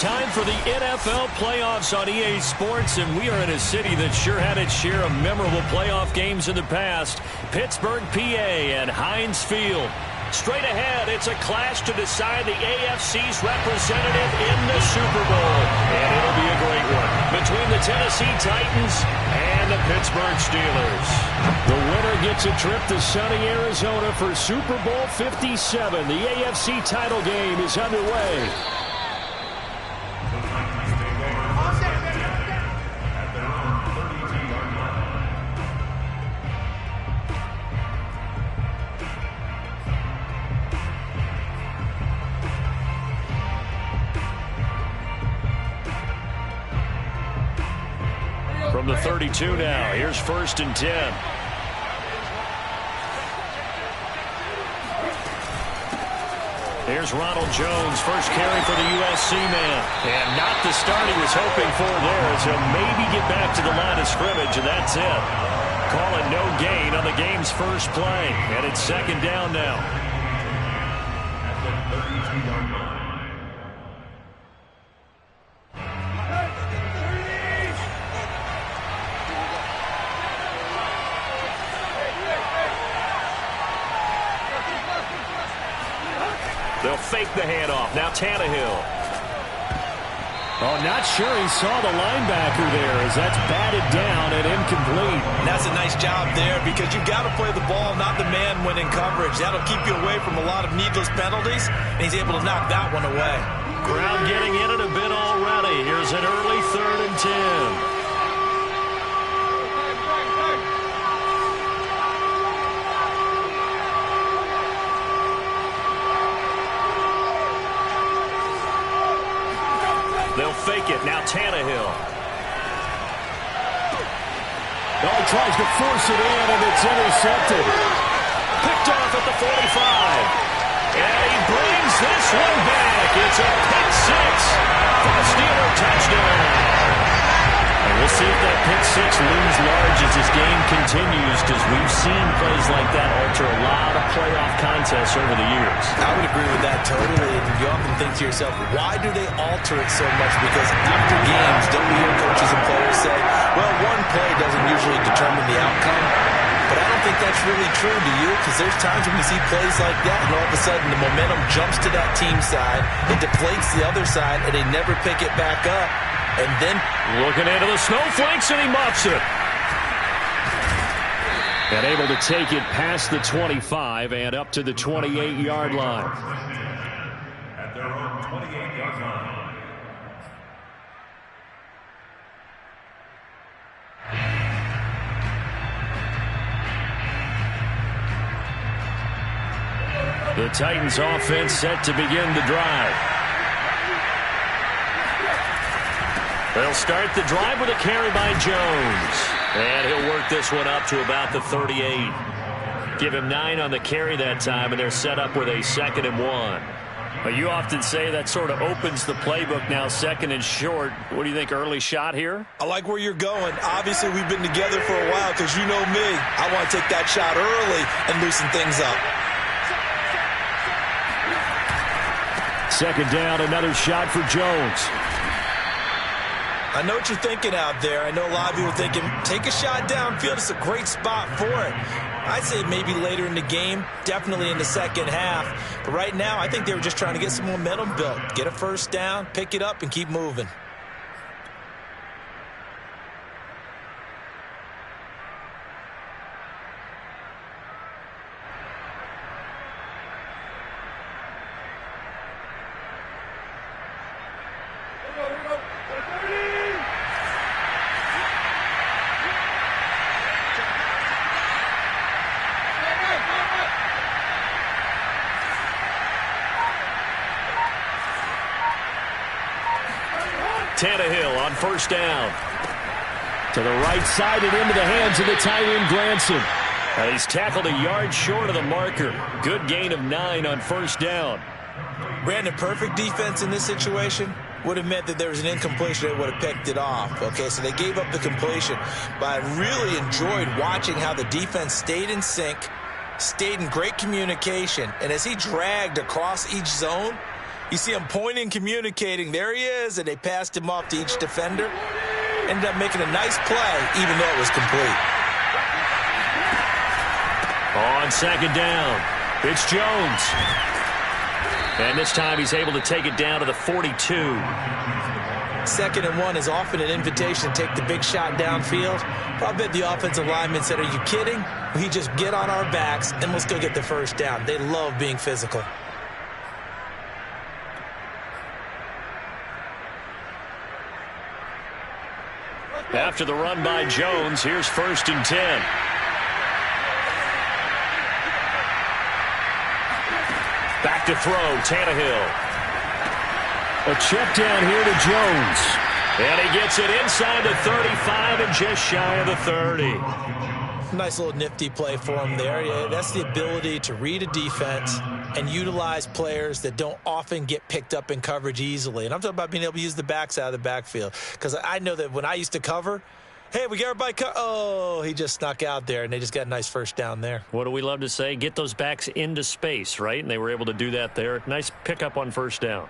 time for the NFL playoffs on EA Sports, and we are in a city that sure had its share of memorable playoff games in the past. Pittsburgh, PA, and Heinz Field. Straight ahead, it's a clash to decide the AFC's representative in the Super Bowl. And it'll be a great one between the Tennessee Titans and the Pittsburgh Steelers. The winner gets a trip to sunny Arizona for Super Bowl 57. The AFC title game is underway. From the 32 now, here's 1st and 10. Here's Ronald Jones, first carry for the USC man. And not the start he was hoping for there, as he'll maybe get back to the line of scrimmage, and that's it. Calling no gain on the game's first play, and it's 2nd down now. At the 32-yard line. They'll fake the handoff. Now Tannehill. Oh, not sure he saw the linebacker there as that's batted down and incomplete. And that's a nice job there because you've got to play the ball, not the man when in coverage. That'll keep you away from a lot of needless penalties, and he's able to knock that one away. Crowd getting in it a bit already. Here's an early 3rd and 10. They'll fake it. Now Tannehill. Oh, he tries to force it in, and it's intercepted. Picked off at the 45. And he brings this one back. It's a pick six for the Steeler touchdown. And we'll see if that pick six looms large as this game continues, because we've seen plays like that alter a lot of playoff contests over the years. I would agree with that totally. And you often think to yourself, why do they alter it so much? Because after games, don't we hear coaches and players say, well, one play doesn't usually determine the outcome. But I don't think that's really true, do you? Because there's times when we see plays like that, and all of a sudden the momentum jumps to that team side, it deflates the other side, and they never pick it back up. And then looking into the snowflakes, and he muffs it. And able to take it past the 25 and up to the 28-yard line. At their own 28-yard line. The Titans offense set to begin the drive. They'll start the drive with a carry by Jones. And he'll work this one up to about the 38. Give him 9 on the carry that time, and they're set up with a 2nd and 1. But you often say that sort of opens the playbook now, 2nd and short. What do you think, early shot here? I like where you're going. Obviously, we've been together for a while because you know me. I want to take that shot early and loosen things up. 2nd down, another shot for Jones. I know what you're thinking out there. I know a lot of you are thinking, take a shot downfield. It's a great spot for it. I'd say maybe later in the game, definitely in the second half. But right now, I think they were just trying to get some momentum built. Get a first down, pick it up, and keep moving. Tannehill on 1st down. To the right side and into the hands of the tight end, Granson. He's tackled a yard short of the marker. Good gain of 9 on 1st down. Brandon, perfect defense in this situation would have meant that there was an incompletion. They would have picked it off. Okay, so they gave up the completion. But I really enjoyed watching how the defense stayed in sync, stayed in great communication. And as he dragged across each zone, You see him pointing, communicating. There he is, and they passed him off to each defender. Ended up making a nice play, even though it was complete. On second down, it's Jones. And this time he's able to take it down to the 42. 2nd and 1 is often an invitation to take the big shot downfield. But I bet the offensive lineman said, are you kidding? We just get on our backs and let's go get the first down. They love being physical. After the run by Jones, here's 1st and 10. Back to throw, Tannehill. A check down here to Jones. And he gets it inside the 35 and just shy of the 30. Nice little nifty play for him there. Yeah, that's the ability to read a defense and utilize players that don't often get picked up in coverage easily. And I'm talking about being able to use the backs out of the backfield. Because I know that when I used to cover, hey, we got everybody oh, he just snuck out there, and they just got a nice first down there. What do we love to say? Get those backs into space, right? And they were able to do that there. Nice pickup on first down.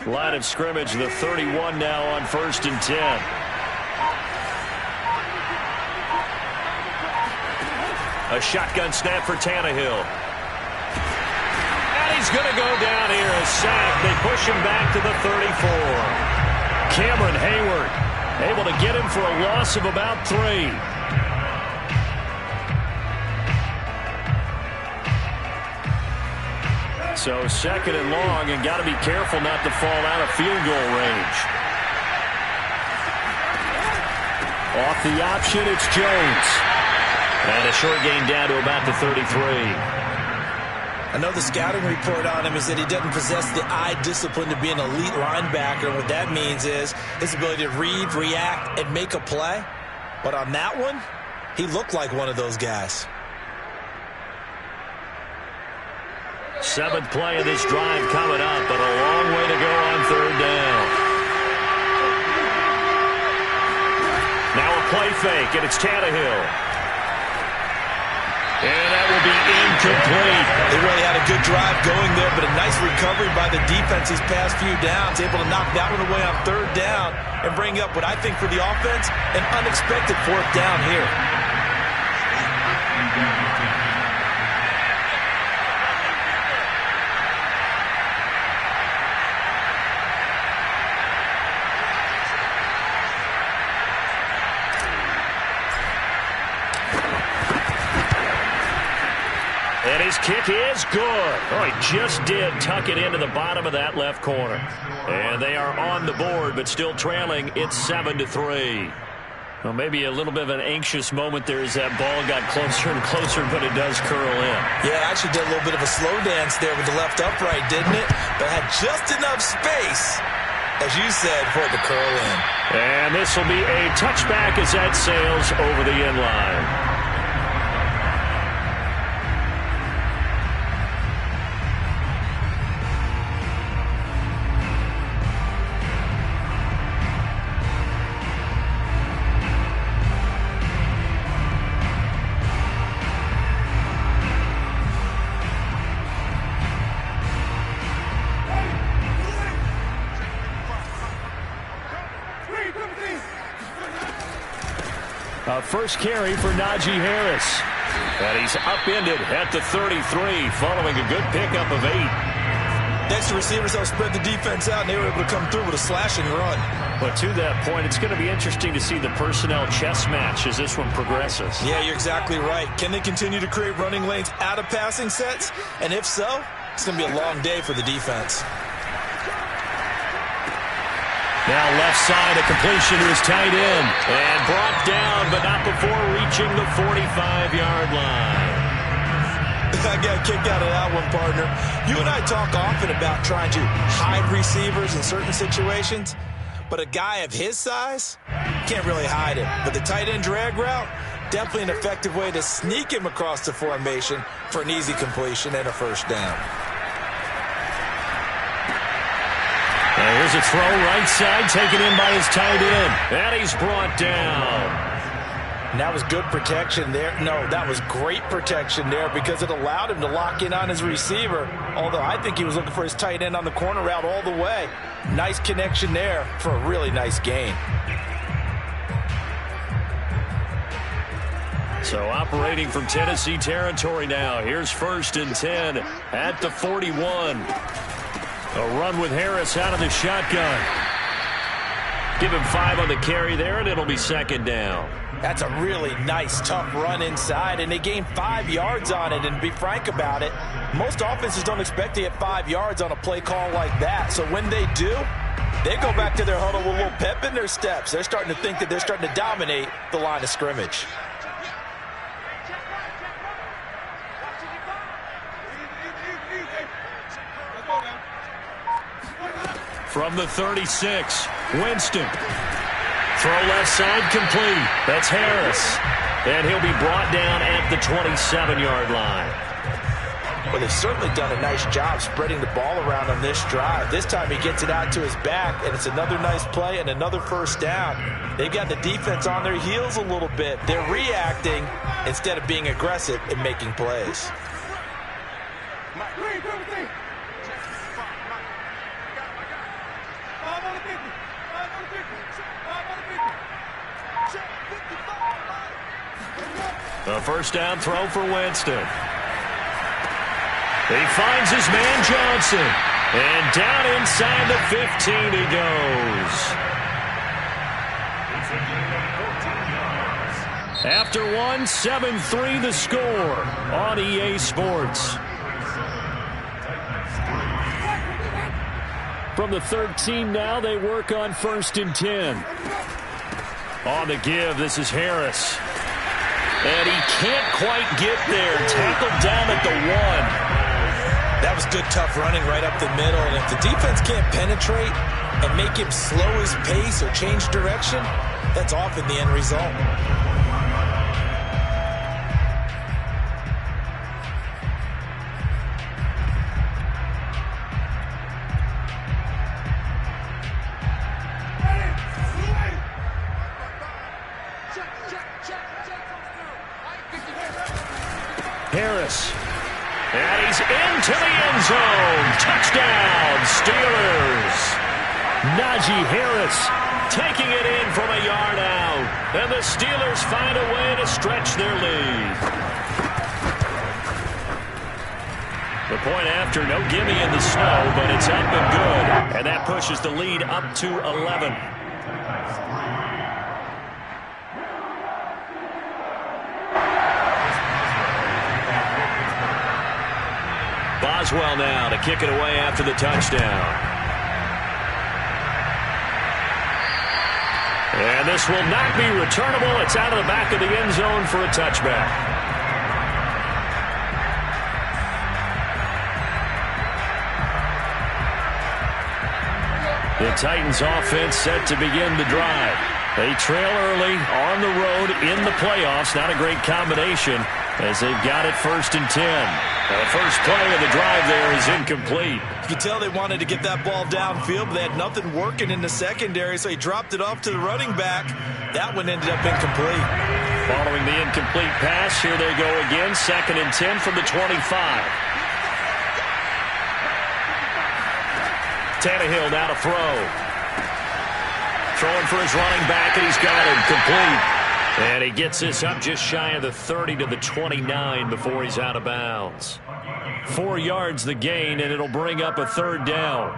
Line of scrimmage, the 31 now on 1st and 10. A shotgun snap for Tannehill. And he's going to go down here, a sack. They push him back to the 34. Cameron Hayward able to get him for a loss of about 3. So 2nd and long, and got to be careful not to fall out of field goal range. Off the option, it's Jones. And a short gain down to about the 33. I know the scouting report on him is that he doesn't possess the eye discipline to be an elite linebacker. What that means is his ability to read, react, and make a play. But on that one, he looked like one of those guys. 7th play of this drive coming up, but a long way to go on 3rd down. Now a play fake, and it's Tannehill. And that will be incomplete. They really had a good drive going there, but a nice recovery by the defense these past few downs. Able to knock that one away on 3rd down and bring up what I think for the offense, an unexpected 4th down here. And his kick is good. Oh, he just did tuck it into the bottom of that left corner. And they are on the board, but still trailing. It's 7-3. Well, maybe a little bit of an anxious moment there as that ball got closer and closer, but it does curl in. Yeah, actually did a little bit of a slow dance there with the left upright, didn't it? But had just enough space, as you said, for it to curl in. And this will be a touchback as that sails over the end line. First carry for Najee Harris. And he's upended at the 33 following a good pickup of 8. Next, the receivers helped spread the defense out, and they were able to come through with a slash and run. But to that point, it's going to be interesting to see the personnel chess match as this one progresses. Yeah, you're exactly right. Can they continue to create running lanes out of passing sets? And if so, it's going to be a long day for the defense. Now left side, a completion to his tight end. And brought down, but not before reaching the 45-yard line. I got kicked out of that one, partner. You and I talk often about trying to hide receivers in certain situations, but a guy of his size can't really hide him. But the tight end drag route, definitely an effective way to sneak him across the formation for an easy completion and a first down. Here's a throw right side, taken in by his tight end. And he's brought down. And that was good protection there. No, that was great protection there because it allowed him to lock in on his receiver. Although I think he was looking for his tight end on the corner route all the way. Nice connection there for a really nice gain. So operating from Tennessee territory now. Here's 1st and 10 at the 41. A run with Harris out of the shotgun. Give him 5 on the carry there, and it'll be 2nd down. That's a really nice, tough run inside, and they gained 5 yards on it. And to be frank about it, most offenses don't expect to get 5 yards on a play call like that. So when they do, they go back to their huddle with a little pep in their steps. They're starting to think that they're starting to dominate the line of scrimmage. From the 36, Winston. Throw left side complete. That's Harris. And he'll be brought down at the 27-yard line. Well, they've certainly done a nice job spreading the ball around on this drive. This time he gets it out to his back, and it's another nice play and another 1st down. They've got the defense on their heels a little bit. They're reacting instead of being aggressive and making plays. A 1st down throw for Winston. He finds his man Johnson. And down inside the 15 he goes. After 1, 7-3 the score on EA Sports. From the 13 now, they work on 1st and 10. On the give, this is Harris. And he can't quite get there. Tackled down at the 1. That was good, tough running right up the middle. And if the defense can't penetrate and make him slow his pace or change direction, that's often the end result. Harris. And he's into the end zone. Touchdown, Steelers. Najee Harris taking it in from a yard out. And the Steelers find a way to stretch their lead. The point after, no gimme in the snow, but it's up and good. And that pushes the lead up to 11. Boswell now to kick it away after the touchdown. And this will not be returnable. It's out of the back of the end zone for a touchback. The Titans offense set to begin the drive. They trail early on the road in the playoffs. Not a great combination as they've got it 1st and 10. The first play of the drive there is incomplete. You could tell they wanted to get that ball downfield, but they had nothing working in the secondary, so he dropped it off to the running back. That one ended up incomplete. Following the incomplete pass, here they go again. 2nd and 10 from the 25. Tannehill now to throw. Throwing for his running back, and he's got him complete. And he gets this up just shy of the 30 to the 29 before he's out of bounds. 4 yards the gain, and it'll bring up a 3rd down.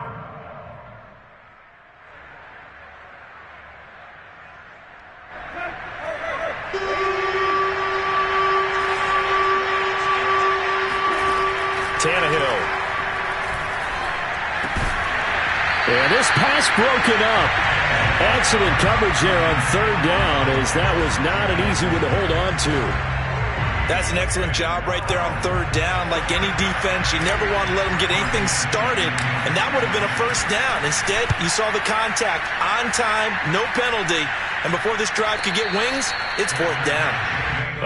Tannehill. And this pass broken up. Excellent coverage there on 3rd down, as that was not an easy one to hold on to. That's an excellent job right there on 3rd down. Like any defense, you never want to let them get anything started, and that would have been a 1st down. Instead, you saw the contact on time, no penalty, and before this drive could get wings, it's 4th down.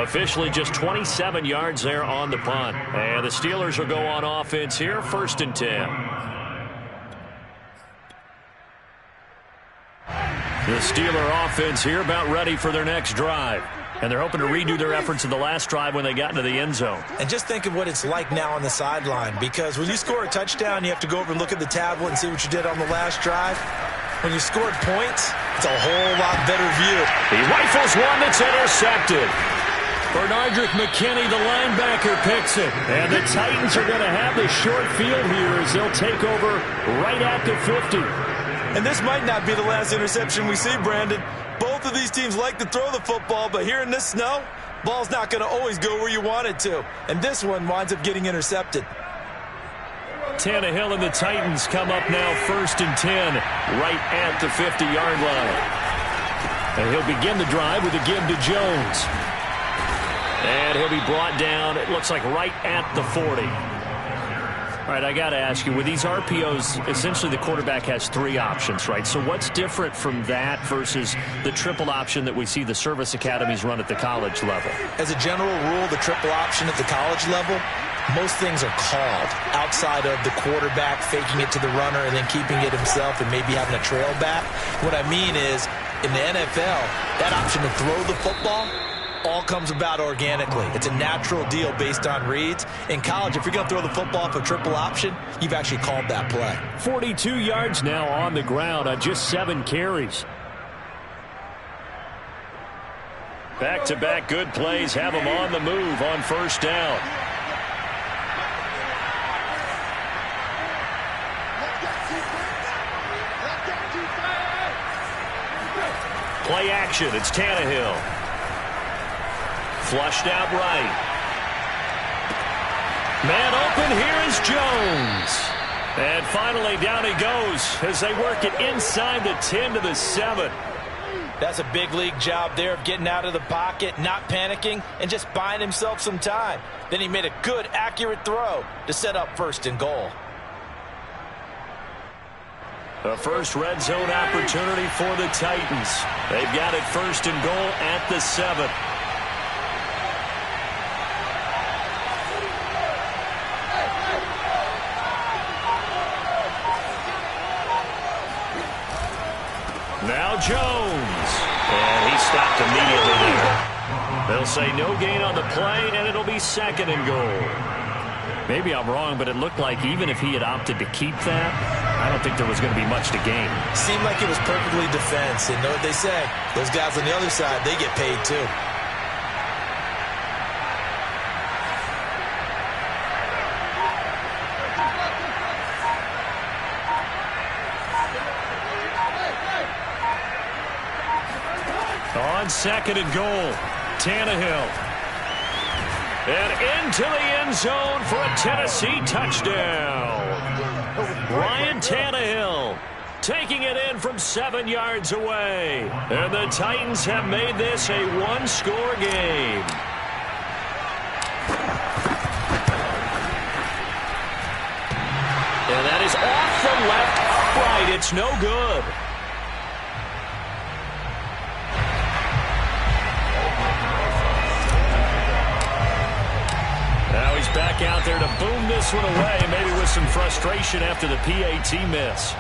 Officially just 27 yards there on the punt. And the Steelers will go on offense here, 1st and 10. The Steeler offense here about ready for their next drive. And they're hoping to redo their efforts in the last drive when they got into the end zone. And just think of what it's like now on the sideline, because when you score a touchdown, you have to go over and look at the tablet and see what you did on the last drive. When you scored points, it's a whole lot better view. He rifles one that's intercepted. Bernardrick McKinney, the linebacker, picks it. And the Titans are going to have the short field here as they'll take over right at the 50. And this might not be the last interception we see, Brandon. Both of these teams like to throw the football, but here in this snow, ball's not going to always go where you want it to. And this one winds up getting intercepted. Tannehill and the Titans come up now 1st and 10 right at the 50-yard line. And he'll begin the drive with a give to Jones. And he'll be brought down, it looks like, right at the 40. All right, I got to ask you, with these RPOs, essentially the quarterback has 3 options, right? So what's different from that versus the triple option that we see the service academies run at the college level? As a general rule, the triple option at the college level, most things are called outside of the quarterback faking it to the runner and then keeping it himself and maybe having a trail back. What I mean is, in the NFL, that option to throw the football all comes about organically. It's a natural deal based on reads. In college, if you're going to throw the football for triple option, you've actually called that play. 42 yards now on the ground on just 7 carries. Back-to-back good plays have him on the move on 1st down. Play action. It's Tannehill. Flushed out right. Man open. Here is Jones. And finally down he goes as they work it inside the 10 to the 7. That's a big league job there of getting out of the pocket, not panicking, and just buying himself some time. Then he made a good, accurate throw to set up 1st and goal. The first red zone opportunity for the Titans. They've got it 1st and goal at the 7. Now Jones. And he stopped immediately there. They'll say no gain on the play, and it'll be 2nd and goal. Maybe I'm wrong, but it looked like even if he had opted to keep that, I don't think there was going to be much to gain. Seemed like it was perfectly defense. And know what they say? Those guys on the other side, they get paid too. On 2nd and goal, Tannehill. And into the end zone for a Tennessee touchdown. Ryan Tannehill taking it in from 7 yards away. And the Titans have made this a 1-score game. And that is off the left upright. It's no good. Now he's back out there to boom this one away, maybe with some frustration after the PAT miss.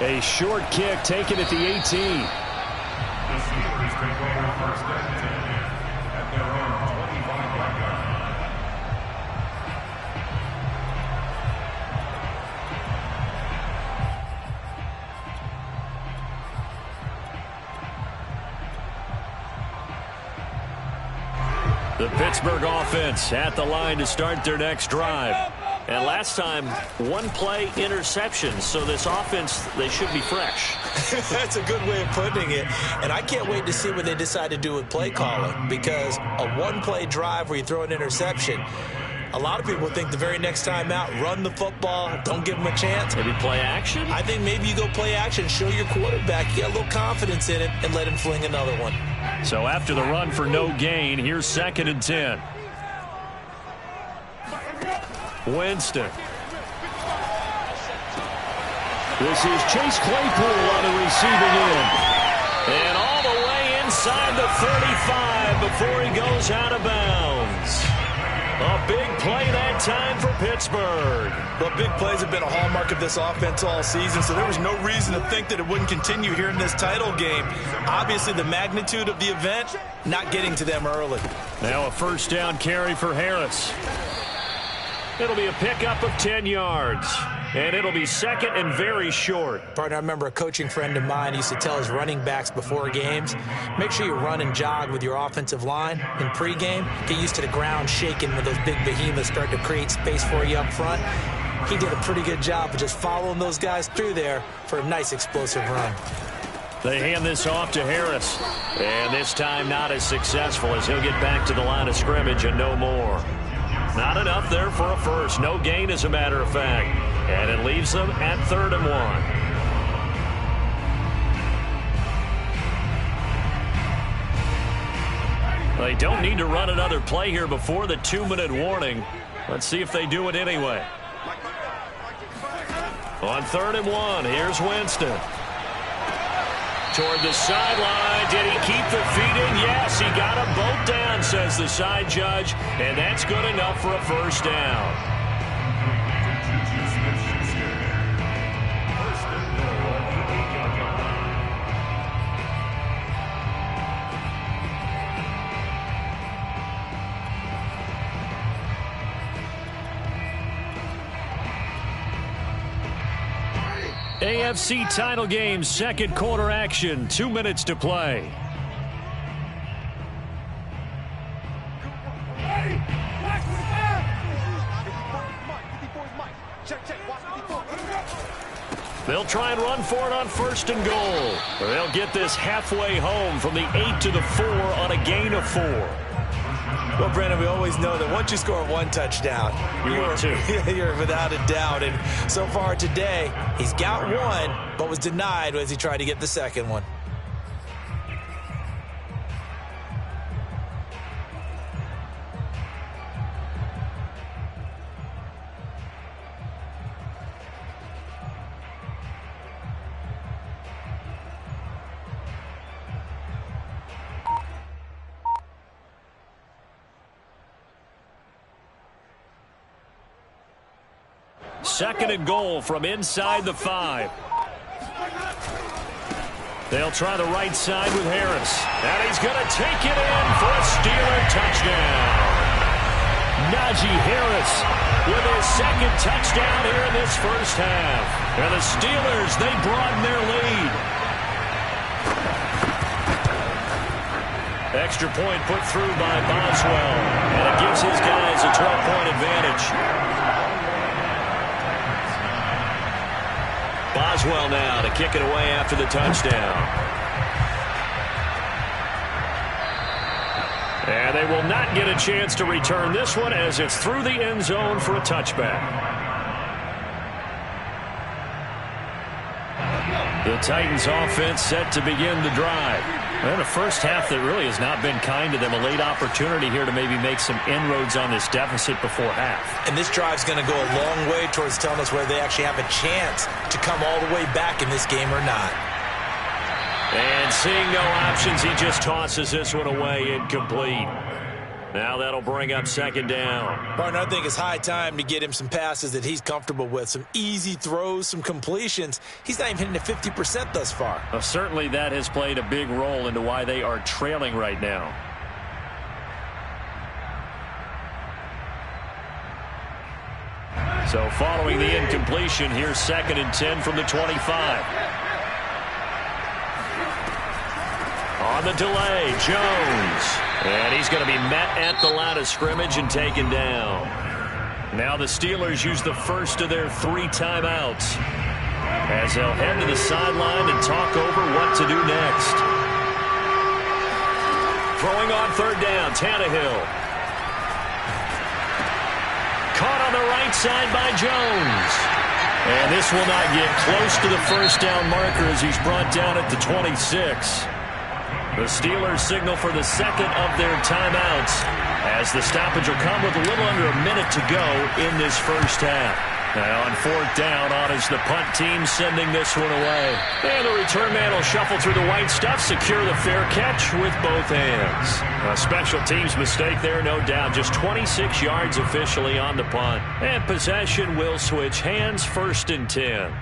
A short kick taken at the 18. The Steelers take over 1st and 10 at their own 25-yard line. The Pittsburgh offense at the line to start their next drive. And last time, 1-play interception. So this offense, they should be fresh. That's a good way of putting it. And I can't wait to see what they decide to do with play calling. Because a 1-play drive where you throw an interception, a lot of people think the very next time out, run the football, don't give them a chance. Maybe play action? I think maybe you go play action, show your quarterback, you get a little confidence in him, and let him fling another one. So after the run for no gain, here's 2nd and 10. Winston. This is Chase Claypool on the receiving end. And all the way inside the 35 before he goes out of bounds. A big play that time for Pittsburgh. Well, big plays have been a hallmark of this offense all season, so there was no reason to think that it wouldn't continue here in this title game. Obviously, the magnitude of the event not getting to them early. Now a first down carry for Harris. It'll be a pickup of 10 yards. And it'll be second and very short. Partner, I remember a coaching friend of mine used to tell his running backs before games, make sure you run and jog with your offensive line in pregame. Get used to the ground shaking when those big behemoths start to create space for you up front. He did a pretty good job of just following those guys through there for a nice explosive run. They hand this off to Harris. And this time not as successful as he'll get back to the line of scrimmage and no more. Not enough there for a first. No gain, as a matter of fact. And it leaves them at 3rd and 1. They don't need to run another play here before the 2-minute warning. Let's see if they do it anyway. On 3rd and 1, here's Winston. Toward the sideline. Did he keep the feet in? Yes, he got them both down, says the side judge. And that's good enough for a first down. AFC title game, second quarter action, 2 minutes to play. They'll try and run for it on 1st and goal. They'll get this halfway home from the 8 to the 4 on a gain of 4. Well, Brandon, we always know that once you score one touchdown, you're without a doubt. And so far today, he's got one, but was denied as he tried to get the second one. Second and goal from inside the 5. They'll try the right side with Harris. And he's going to take it in for a Steeler touchdown. Najee Harris with his second touchdown here in this first half. And the Steelers, they broaden their lead. Extra point put through by Boswell. And it gives his guys a 12-point advantage. Boswell now to kick it away after the touchdown. And they will not get a chance to return this one as it's through the end zone for a touchback. The Titans offense set to begin the drive. And a first half that really has not been kind to them. A late opportunity here to maybe make some inroads on this deficit before half. And this drive's going to go a long way towards telling us whether they actually have a chance to come all the way back in this game or not. And seeing no options, he just tosses this one away, incomplete. Now that'll bring up second down. Partner, I think it's high time to get him some passes that he's comfortable with. Some easy throws, some completions. He's not even hitting the 50% thus far. Well, certainly that has played a big role into why they are trailing right now. So following the incompletion, here's 2nd and 10 from the 25. On the delay, Jones. And he's going to be met at the line of scrimmage and taken down. Now the Steelers use the first of their 3 timeouts as they'll head to the sideline and talk over what to do next. Throwing on 3rd down, Tannehill. Caught on the right side by Jones. And this will not get close to the first down marker as he's brought down at the 26. The Steelers signal for the second of their timeouts as the stoppage will come with a little under a minute to go in this first half. Now on 4th down, on is the punt team sending this one away. And the return man will shuffle through the white stuff, secure the fair catch with both hands. A special teams mistake there, no doubt. Just 26 yards officially on the punt. And possession will switch hands, 1st and 10.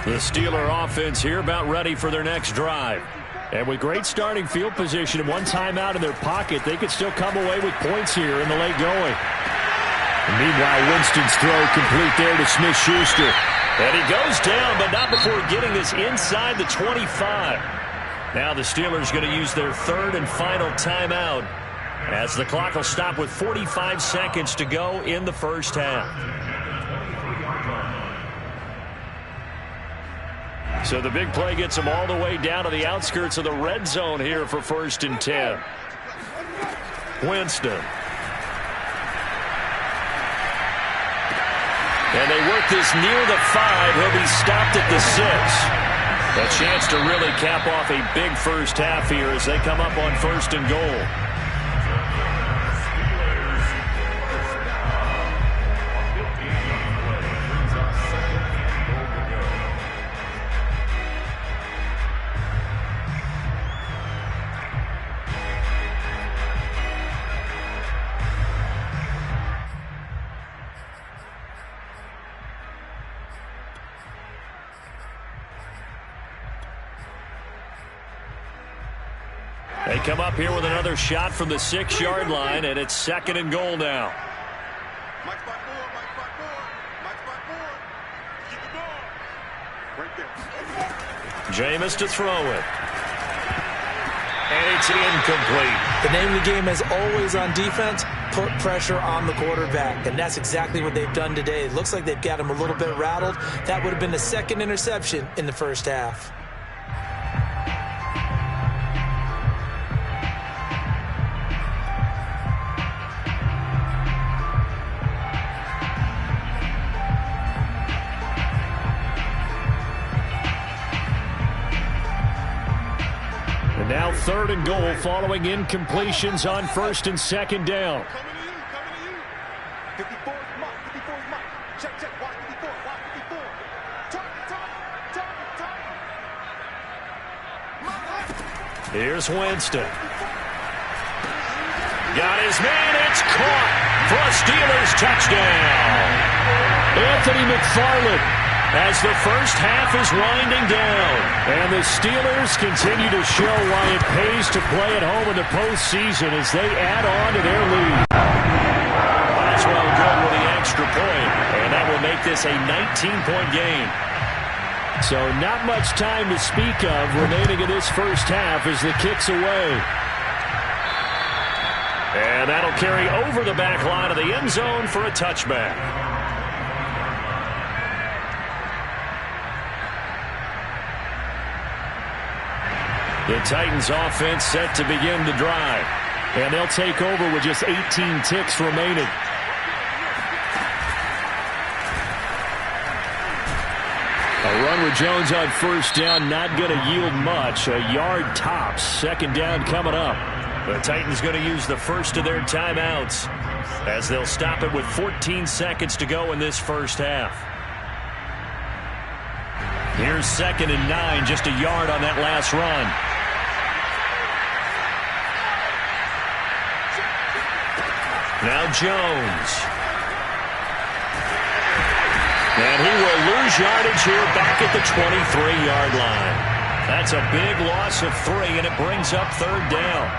The Steeler offense here about ready for their next drive. And with great starting field position and one timeout in their pocket, they could still come away with points here in the late going. And meanwhile, Winston's throw complete there to Smith-Schuster. And he goes down, but not before getting this inside the 25. Now the Steelers going to use their 3rd and final timeout as the clock will stop with 45 seconds to go in the first half. So the big play gets them all the way down to the outskirts of the red zone here for 1st and 10. Winston. And they work this near the 5. He'll be stopped at the 6. A chance to really cap off a big first half here as they come up on 1st and goal. They come up here with another shot from the 6-yard line, and it's 2nd and goal now. Jameis to throw it. And it's incomplete. The name of the game is always on defense, put pressure on the quarterback. And that's exactly what they've done today. It looks like they've got him a little bit rattled. That would have been the 2nd interception in the first half. And now 3rd and goal following incompletions on 1st and 2nd down. Here's Winston. Got his man. It's caught for a Steelers touchdown. Anthony McFarland. As the first half is winding down, and the Steelers continue to show why it pays to play at home in the postseason as they add on to their lead. Might as well go with the extra point, and that will make this a 19-point game. So not much time to speak of remaining in this first half as the kick's away. And that'll carry over the back line of the end zone for a touchback. The Titans offense set to begin the drive. And they'll take over with just 18 ticks remaining. A run with Jones on 1st down, not going to yield much. A yard tops. 2nd down coming up. The Titans going to use the first of their timeouts as they'll stop it with 14 seconds to go in this first half. Here's 2nd and 9, just a yard on that last run. Now Jones. And he will lose yardage here back at the 23-yard line. That's a big loss of 3, and it brings up 3rd down.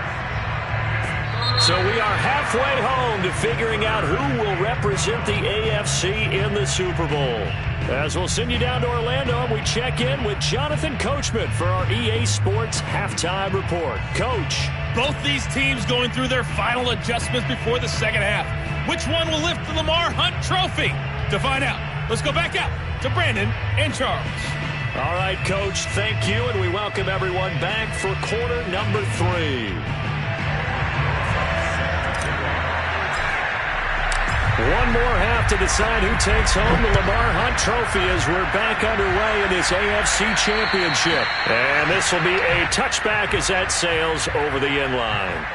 So we are halfway home to figuring out who will represent the AFC in the Super Bowl. As we'll send you down to Orlando, and we check in with Jonathan Coachman for our EA Sports Halftime Report. Coach. Both these teams going through their final adjustments before the second half. Which one will lift the Lamar Hunt Trophy? To find out, let's go back out to Brandon and Charles. All right, Coach, thank you, and we welcome everyone back for quarter number 3. One more half to decide who takes home the Lamar Hunt Trophy as we're back underway in this AFC Championship. And this will be a touchback as that sails over the end line.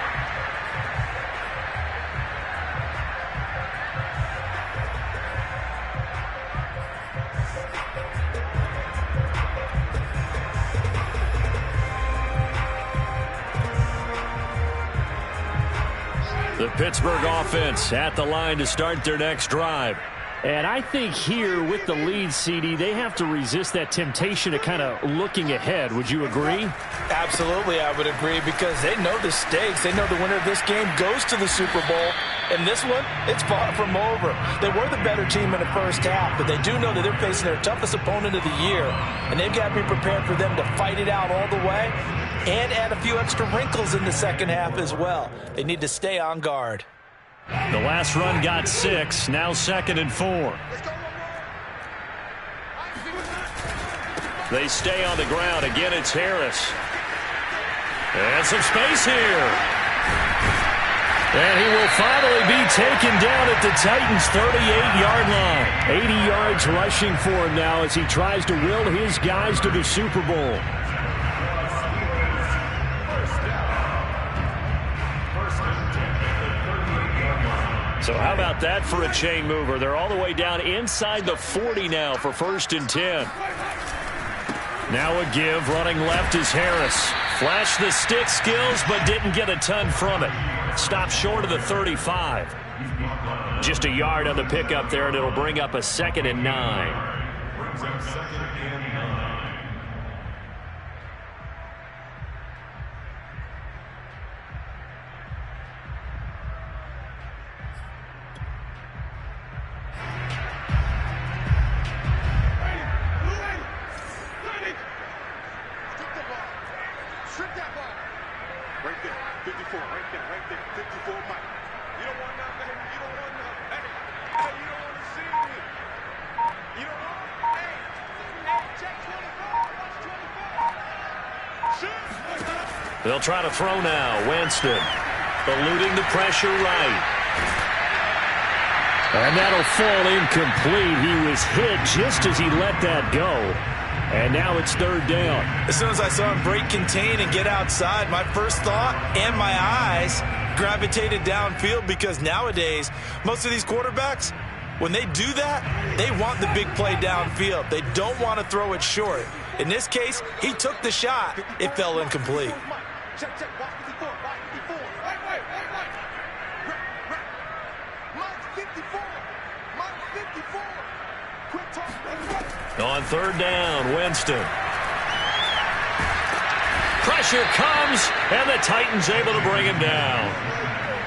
The Pittsburgh offense at the line to start their next drive. And I think here with the lead, CD, they have to resist that temptation of kind of looking ahead. Would you agree? Absolutely, I would agree, because they know the stakes. They know the winner of this game goes to the Super Bowl. And this one, it's far from over. They were the better team in the first half, but they do know that they're facing their toughest opponent of the year. And they've got to be prepared for them to fight it out all the way and add a few extra wrinkles in the second half as well. They need to stay on guard. The last run got 6, now 2nd and 4. They stay on the ground. Again, it's Harris. And some space here. And he will finally be taken down at the Titans' 38-yard line. 80 yards rushing for him now as he tries to will his guys to the Super Bowl. So how about that for a chain mover? They're all the way down inside the 40 now for 1st and 10. Now a give. Running left is Harris. Flashed the stick skills, but didn't get a ton from it. Stopped short of the 35. Just a yard on the pickup there, and it'll bring up a 2nd and 9. Brings up 2nd and 9. Right there, 54, right there, 54, Mike. You don't want nothing, you don't want nothing. Hey, you don't want to see me. You don't want, hey, check 24, watch 24. Shoot! They'll try to throw now. Winston eluding the pressure right. And that'll fall incomplete. He was hit just as he let that go. And now it's 3rd down. As soon as I saw him break contain and get outside, my first thought and my eyes gravitated downfield, because nowadays, most of these quarterbacks, when they do that, they want the big play downfield. They don't want to throw it short. In this case, he took the shot. It fell incomplete. Check, watch 54, watch 54. Right. Mike 54, Mike 54. Quick talk. On 3rd down, Winston. Pressure comes, and the Titans able to bring him down.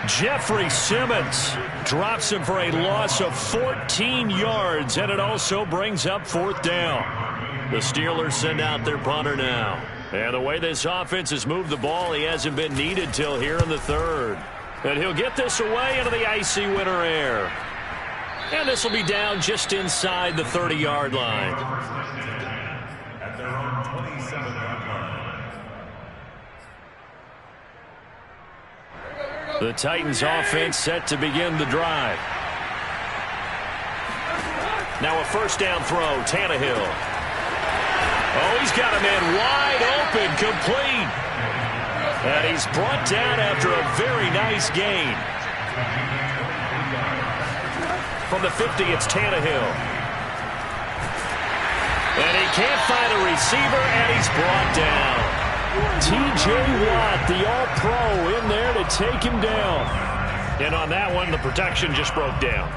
Jeffrey Simmons drops him for a loss of 14 yards, and it also brings up 4th down. The Steelers send out their punter now. And the way this offense has moved the ball, he hasn't been needed till here in the 3rd. And he'll get this away into the icy winter air. And this will be down just inside the 30-yard line. At their own 27-yard line. The Titans offense set to begin the drive. Now a 1st down throw, Tannehill. Oh, he's got a man wide open, complete. And he's brought down after a very nice gain. From the 50, it's Tannehill. And he can't find a receiver, and he's brought down. T.J. Watt, the all-pro, in there to take him down. And on that one, the protection just broke down.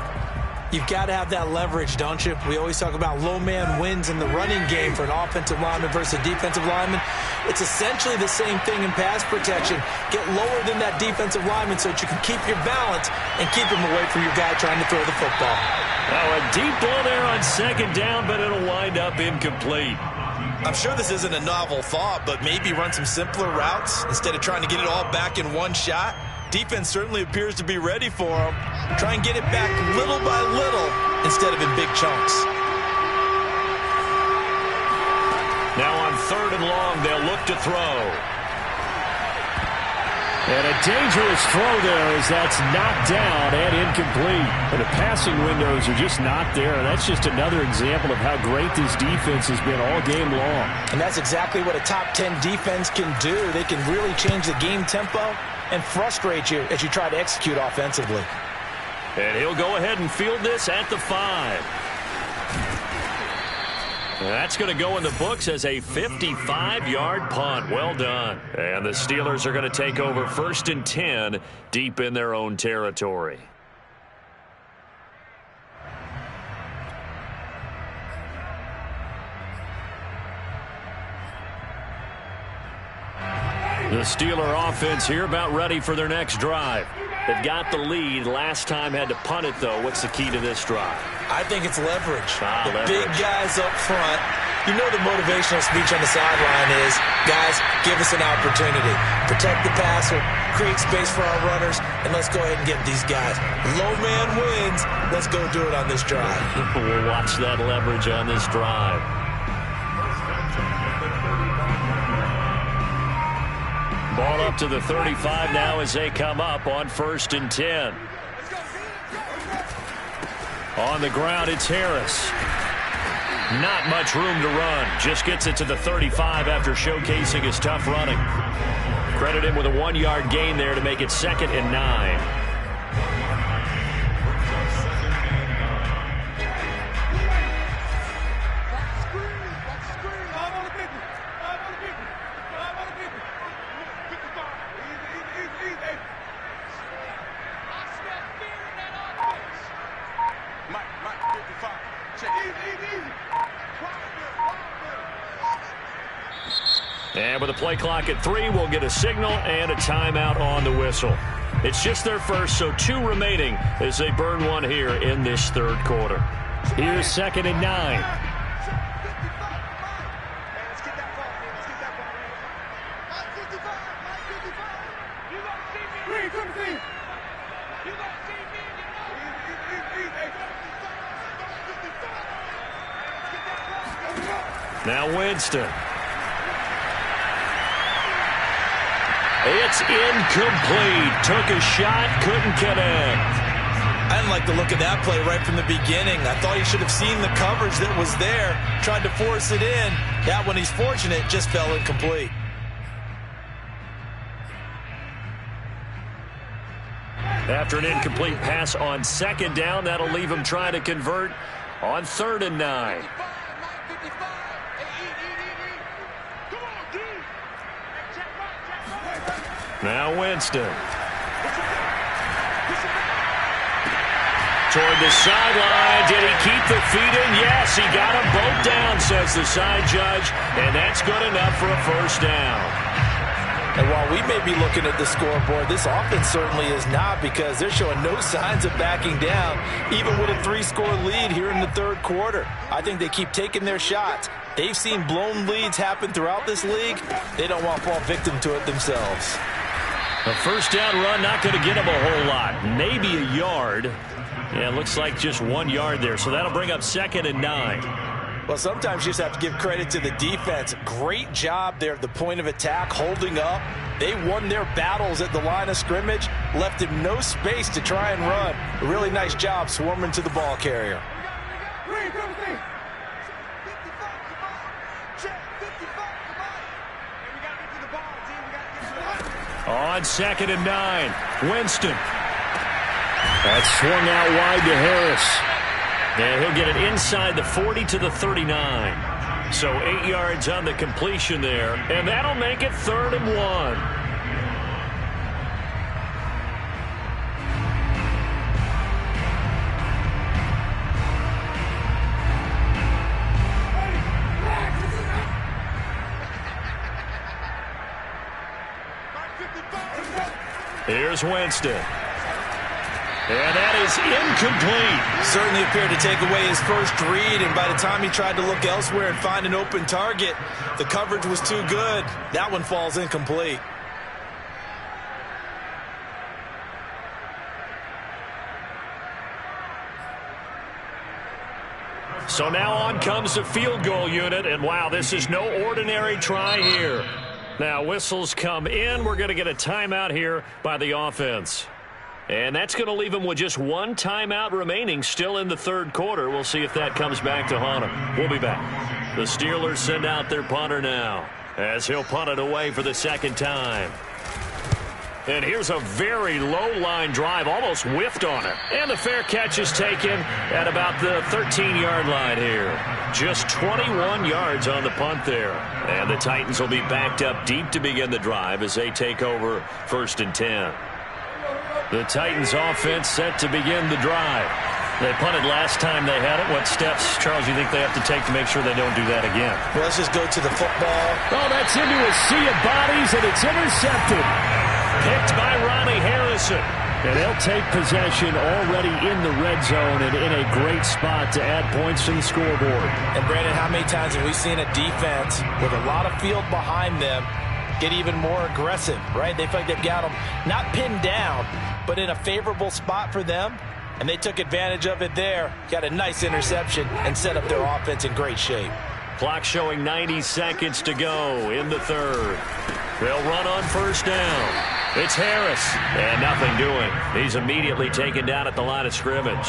You've got to have that leverage, don't you? We always talk about low man wins in the running game for an offensive lineman versus a defensive lineman. It's essentially the same thing in pass protection. Get lower than that defensive lineman so that you can keep your balance and keep him away from your guy trying to throw the football. Now a deep ball there on 2nd down, but it'll wind up incomplete. I'm sure this isn't a novel thought, but maybe run some simpler routes instead of trying to get it all back in one shot. Defense certainly appears to be ready for him. Try and get it back little by little instead of in big chunks. Now on 3rd and long, they'll look to throw. And a dangerous throw there as that's knocked down and incomplete. And the passing windows are just not there. That's just another example of how great this defense has been all game long. And that's exactly what a top 10 defense can do. They can really change the game tempo and frustrate you as you try to execute offensively. And he'll go ahead and field this at the 5. That's going to go in the books as a 55-yard punt. Well done. And the Steelers are going to take over 1st and 10 deep in their own territory. The Steeler offense here about ready for their next drive. They've got the lead. Last time had to punt it, though. What's the key to this drive? I think it's leverage. Leverage. Big guys up front. You know the motivational speech on the sideline is, guys, give us an opportunity. Protect the passer, create space for our runners, and let's go ahead and get these guys. Low man wins. Let's go do it on this drive. We'll watch that leverage on this drive. Ball up to the 35 now as they come up on 1st and 10. On the ground, it's Harris. Not much room to run. Just gets it to the 35 after showcasing his tough running. Credit him with a 1-yard gain there to make it 2nd and 9. And with a play clock at 3, we'll get a signal and a timeout on the whistle. It's just their first, so 2 remaining as they burn one here in this 3rd quarter. Here's 2nd and 9. Now Winston. It's incomplete. Took a shot, couldn't connect. I didn't like the look of that play right from the beginning. I thought he should have seen the coverage that was there, tried to force it in. That one, he's fortunate, just fell incomplete. After an incomplete pass on 2nd down, that'll leave him trying to convert on 3rd and 9. Now Winston. Toward the sideline. Did he keep the feet in? Yes, he got them both down, says the side judge. And that's good enough for a 1st down. And while we may be looking at the scoreboard, this offense certainly is not, because they're showing no signs of backing down, even with a 3-score lead here in the 3rd quarter. I think they keep taking their shots. They've seen blown leads happen throughout this league. They don't want to fall victim to it themselves. A 1st down run, not going to get him a whole lot. Maybe a yard. Yeah, it looks like just 1 yard there. So that'll bring up 2nd and 9. Well, sometimes you just have to give credit to the defense. Great job there at the point of attack, holding up. They won their battles at the line of scrimmage, left him no space to try and run. A really nice job swarming to the ball carrier. On 2nd and 9, Winston. That's swung out wide to Harris. And he'll get it inside the 40 to the 39. So 8 yards on the completion there. And that'll make it 3rd and 1. Here's Winston. And that is incomplete. Certainly appeared to take away his first read, and by the time he tried to look elsewhere and find an open target, the coverage was too good. That one falls incomplete. So now on comes the field goal unit, and wow, this is no ordinary try here. Now whistles come in. We're going to get a timeout here by the offense. And that's going to leave him with just 1 timeout remaining still in the 3rd quarter. We'll see if that comes back to haunt him. We'll be back. The Steelers send out their punter now as he'll punt it away for the 2nd time. And here's a very low-line drive, almost whiffed on it. And the fair catch is taken at about the 13-yard line here. Just 21 yards on the punt there. And the Titans will be backed up deep to begin the drive as they take over 1st and 10. The Titans offense set to begin the drive. They punted last time they had it. What steps, Charles, do you think they have to take to make sure they don't do that again? Well, let's just go to the football. Oh, that's into a sea of bodies, and it's intercepted. Picked by Ronnie Harrison. And they'll take possession already in the red zone and in a great spot to add points to the scoreboard. And, Brandon, how many times have we seen a defense with a lot of field behind them get even more aggressive, right? They feel like they've got them not pinned down, but in a favorable spot for them. And they took advantage of it there. Got a nice interception and set up their offense in great shape. Clock showing 90 seconds to go in the 3rd. They'll run on 1st down. It's Harris. And nothing doing. He's immediately taken down at the line of scrimmage.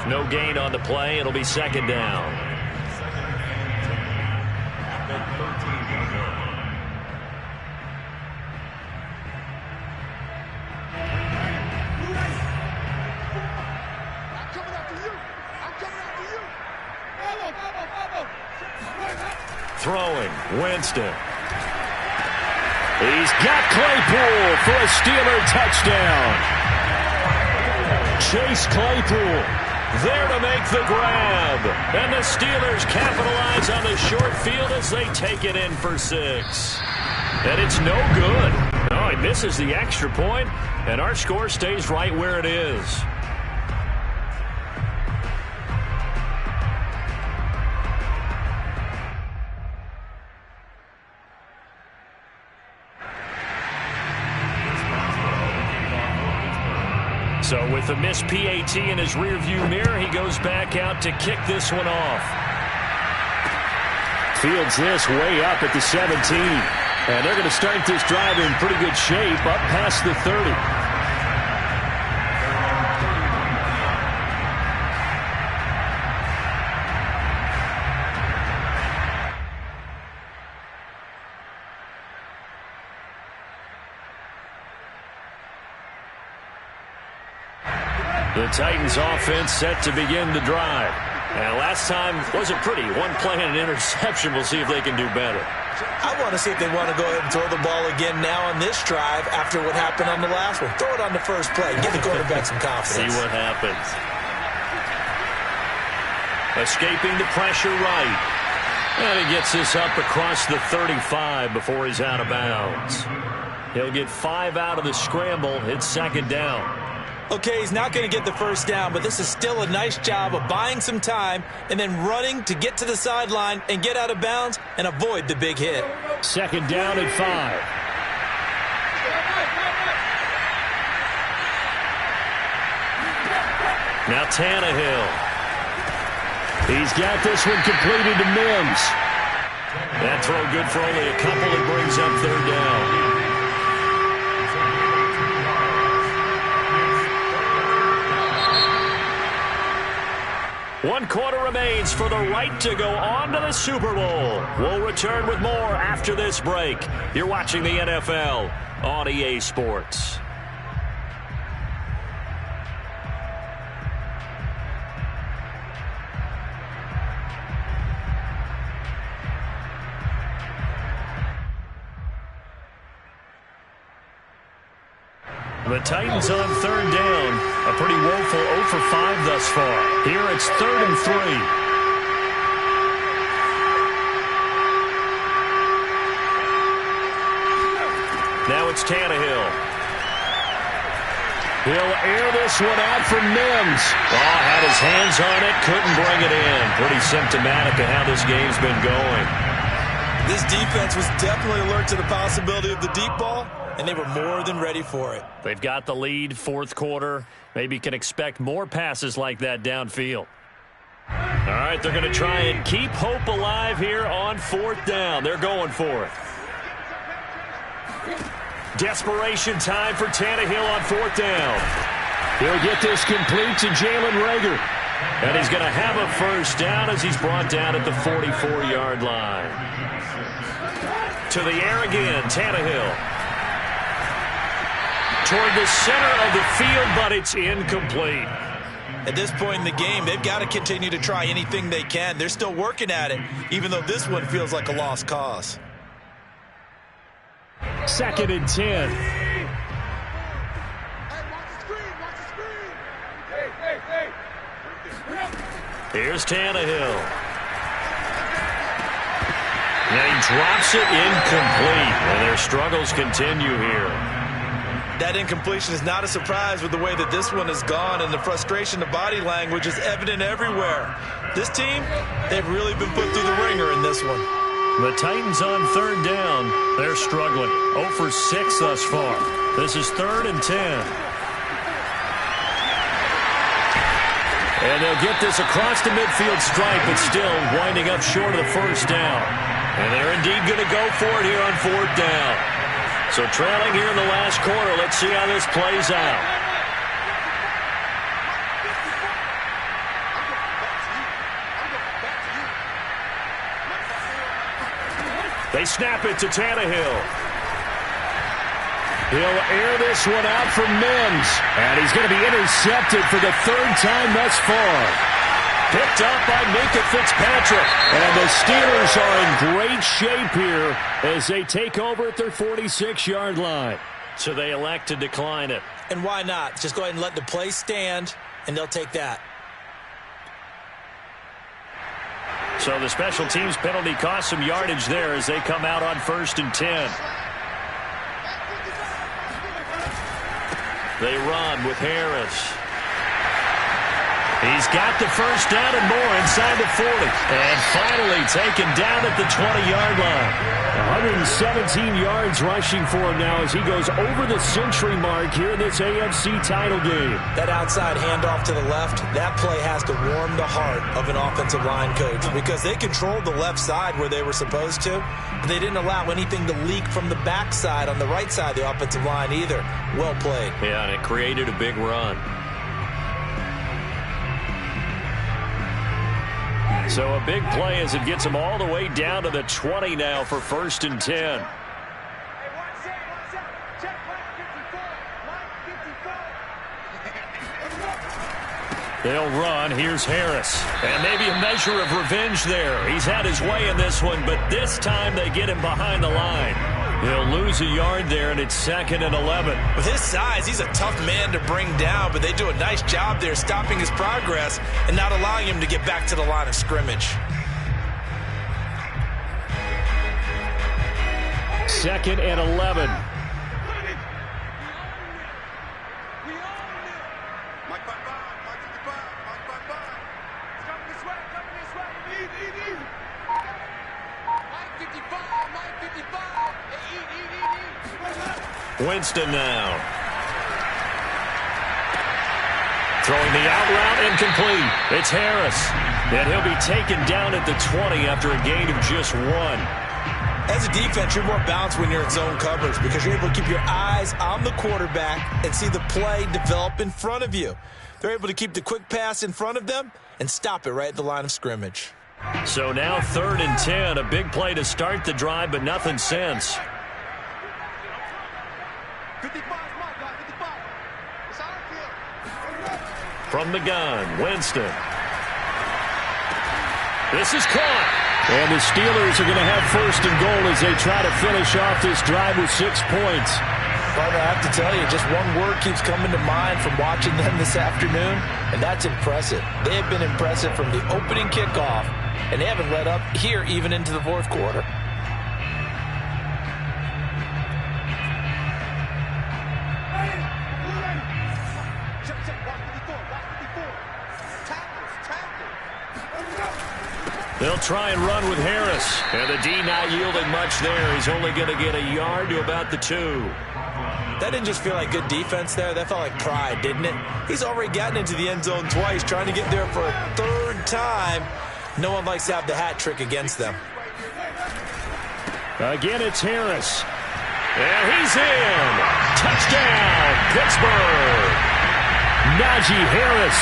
No gain on the play. It'll be 2nd down. Throwing, Winston. He's got Claypool for a Steeler touchdown. Chase Claypool there to make the grab. And the Steelers capitalize on the short field as they take it in for 6. And it's no good. No, he misses the extra point, and our score stays right where it is. So with the missed PAT in his rearview mirror, he goes back out to kick this one off. Fields this way up at the 17. And they're going to start this drive in pretty good shape up past the 30. The Titans offense set to begin the drive. And last time wasn't pretty. One play and an interception. We'll see if they can do better. I want to see if they want to go ahead and throw the ball again now on this drive after what happened on the last one. Throw it on the first play. Give the quarterback some confidence. See what happens. Escaping the pressure right. And he gets this up across the 35 before he's out of bounds. He'll get 5 out of the scramble. It's 2nd down. Okay, he's not going to get the first down, but this is still a nice job of buying some time and then running to get to the sideline and get out of bounds and avoid the big hit. 2nd down and 5. Now Tannehill. He's got this one completed to Mims. That throw good for only a couple and brings up 3rd down. One quarter remains for the right to go on to the Super Bowl. We'll return with more after this break. You're watching the NFL on EA Sports. The Titans on 3rd down. A pretty woeful 0 for 5 thus far. Here it's 3rd and 3. Now it's Tannehill. He'll air this one out for Mims. Oh, had his hands on it, couldn't bring it in. Pretty symptomatic of how this game's been going. This defense was definitely alert to the possibility of the deep ball, and they were more than ready for it. They've got the lead, 4th quarter. Maybe can expect more passes like that downfield. All right, they're going to try and keep hope alive here on 4th down. They're going for it. Desperation time for Tannehill on 4th down. He'll get this complete to Jalen Reagor. And he's going to have a 1st down as he's brought down at the 44-yard line. To the air again, Tannehill. toward the center of the field, but it's incomplete. At this point in the game, they've got to continue to try anything they can. They're still working at it, even though this one feels like a lost cause. 2nd and 10. Here's Tannehill. And he drops it incomplete. And their struggles continue here. That incompletion is not a surprise with the way that this one has gone, and the frustration, the body language is evident everywhere. This team, they've really been put through the ringer in this one. The Titans on 3rd down. They're struggling. 0 for 6 thus far. This is 3rd and 10. And they'll get this across the midfield stripe, but still winding up short of the 1st down. And they're indeed going to go for it here on 4th down. So trailing here in the last quarter. Let's see how this plays out. They snap it to Tannehill. He'll air this one out for Mims. And he's going to be intercepted for the 3rd time thus far. Picked up by Minka Fitzpatrick. And the Steelers are in great shape here as they take over at their 46-yard line. So they elect to decline it. And why not? Just go ahead and let the play stand, and they'll take that. So the special teams penalty cost some yardage there as they come out on 1st and 10. They run with Harris. He's got the 1st down and more inside the 40. And finally taken down at the 20-yard line. 117 yards rushing for him now as he goes over the century mark here in this AFC title game. That outside handoff to the left, that play has to warm the heart of an offensive line coach because they controlled the left side where they were supposed to, but they didn't allow anything to leak from the backside on the right side of the offensive line either. Well played. Yeah, and it created a big run. So a big play as it gets them all the way down to the 20 now for 1st and 10. They'll run. Here's Harris. And maybe a measure of revenge there. He's had his way in this one, but this time they get him behind the line. He'll lose a yard there, and it's 2nd and 11. With his size, he's a tough man to bring down, but they do a nice job there stopping his progress and not allowing him to get back to the line of scrimmage. 2nd and 11. Winston now. Throwing the out route incomplete. It's Harris. And he'll be taken down at the 20 after a gain of just 1. As a defense, you're more balanced when you're in zone coverage because you're able to keep your eyes on the quarterback and see the play develop in front of you. They're able to keep the quick pass in front of them and stop it right at the line of scrimmage. So now 3rd and 10. A big play to start the drive, but nothing since. 55, From the gun, Winston. This is caught. And the Steelers are going to have 1st and goal as they try to finish off this drive with 6 points. Partner, I have to tell you, just one word keeps coming to mind from watching them this afternoon, and that's impressive. They have been impressive from the opening kickoff, and they haven't let up here even into the 4th quarter. They'll try and run with Harris. And the D not yielding much there. He's only going to get a yard to about the 2. That didn't just feel like good defense there. That felt like pride, didn't it? He's already gotten into the end zone twice, trying to get there for a 3rd time. No one likes to have the hat trick against them. Again, it's Harris. And he's in. Touchdown, Pittsburgh. Najee Harris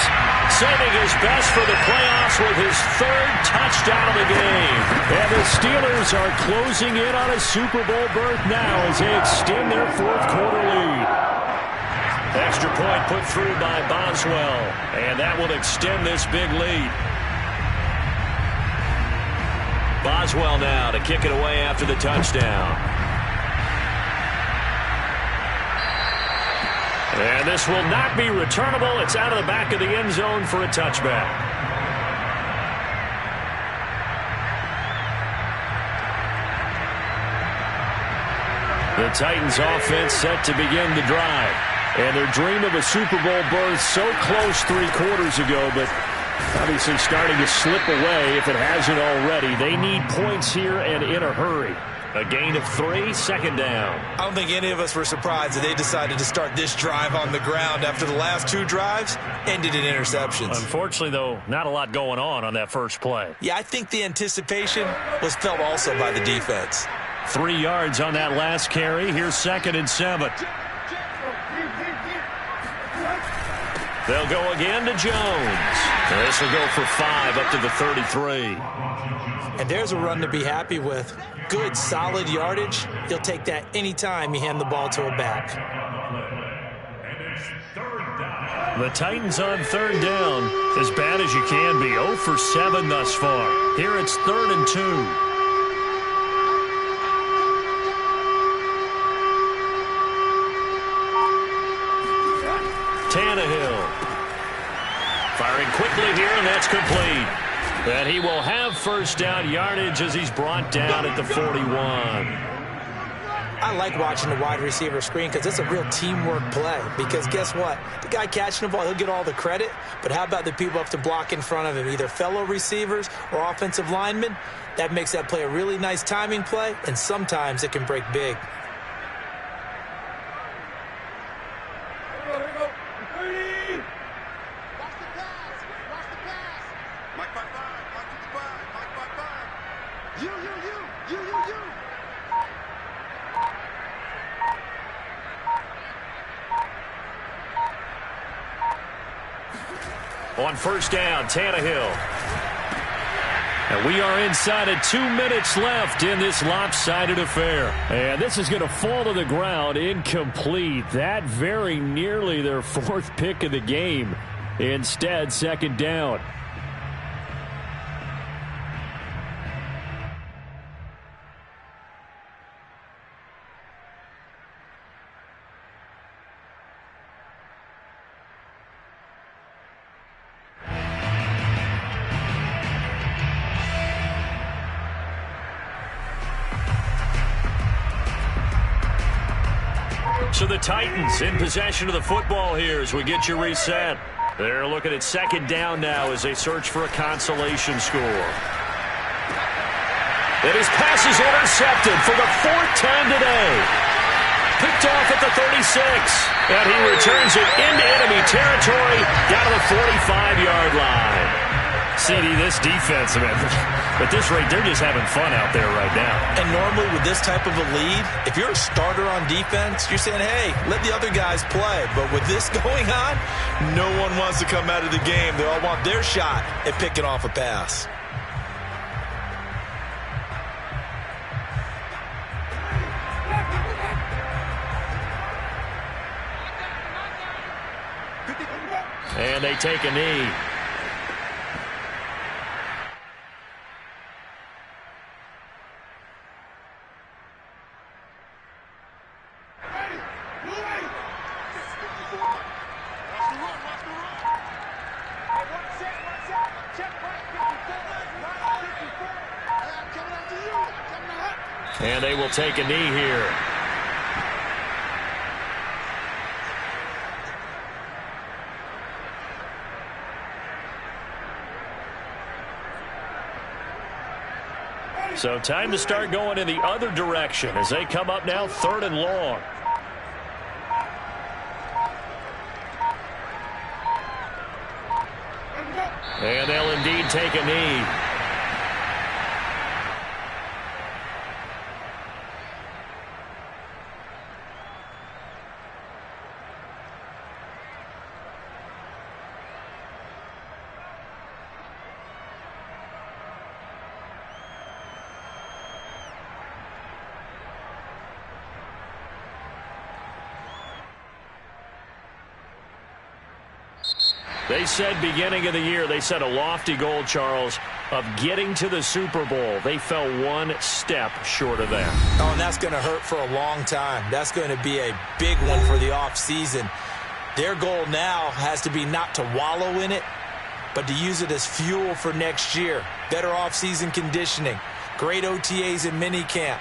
saving his best for the playoffs with his 3rd touchdown of the game. And the Steelers are closing in on a Super Bowl berth now as they extend their 4th quarter lead. Extra point put through by Boswell, and that will extend this big lead. Boswell now to kick it away after the touchdown. And this will not be returnable. It's out of the back of the end zone for a touchback. The Titans offense set to begin the drive. And their dream of a Super Bowl berth so close 3 quarters ago, but obviously starting to slip away if it hasn't already. They need points here and in a hurry. A gain of 3, second down. I don't think any of us were surprised that they decided to start this drive on the ground after the last 2 drives ended in interceptions. Unfortunately, though, not a lot going on that first play. Yeah, I think the anticipation was felt also by the defense. 3 yards on that last carry. Here's 2nd and 7. They'll go again to Jones. This will go for 5 up to the 33. And there's a run to be happy with. Good, solid yardage. You'll take that anytime you hand the ball to a back. The Titans on 3rd down. As bad as you can be. 0 for 7 thus far. Here it's 3rd and 2. Tannehill. Firing quickly here, and that's complete. And he will have first down yardage as he's brought down at the 41. I like watching the wide receiver screen because it's a real teamwork play. Because guess what? The guy catching the ball, he'll get all the credit. But how about the people up to block in front of him, either fellow receivers or offensive linemen? That makes that play a really nice timing play, and sometimes it can break big. On first down, Tannehill. And we are inside of 2 minutes left in this lopsided affair. And this is going to fall to the ground incomplete. That very nearly their 4th pick of the game. Instead, 2nd down. So the Titans in possession of the football here as we get you reset. They're looking at 2nd down now as they search for a consolation score. And his pass is intercepted for the 4th time today. Picked off at the 36. And he returns it into enemy territory down to the 45-yard line. CD, this defense, man, at this rate, they're just having fun out there right now. And normally with this type of a lead, if you're a starter on defense, you're saying, hey, let the other guys play. But with this going on, no one wants to come out of the game. They all want their shot at picking off a pass. And they take a knee. And they will take a knee here. So time to start going in the other direction as they come up now 3rd and long. And they'll indeed take a knee. They said beginning of the year, they set a lofty goal, Charles, of getting to the Super Bowl. They fell one step short of that. Oh, and that's going to hurt for a long time. That's going to be a big one for the offseason. Their goal now has to be not to wallow in it, but to use it as fuel for next year. Better offseason conditioning, great OTAs and minicamp.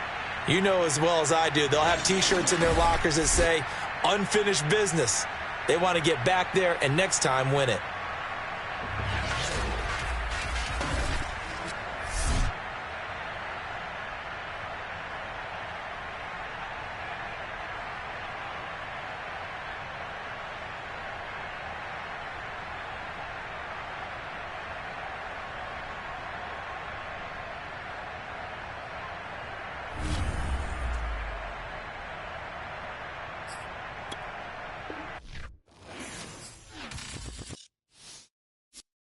You know as well as I do, they'll have T-shirts in their lockers that say, unfinished business. They want to get back there and next time win it.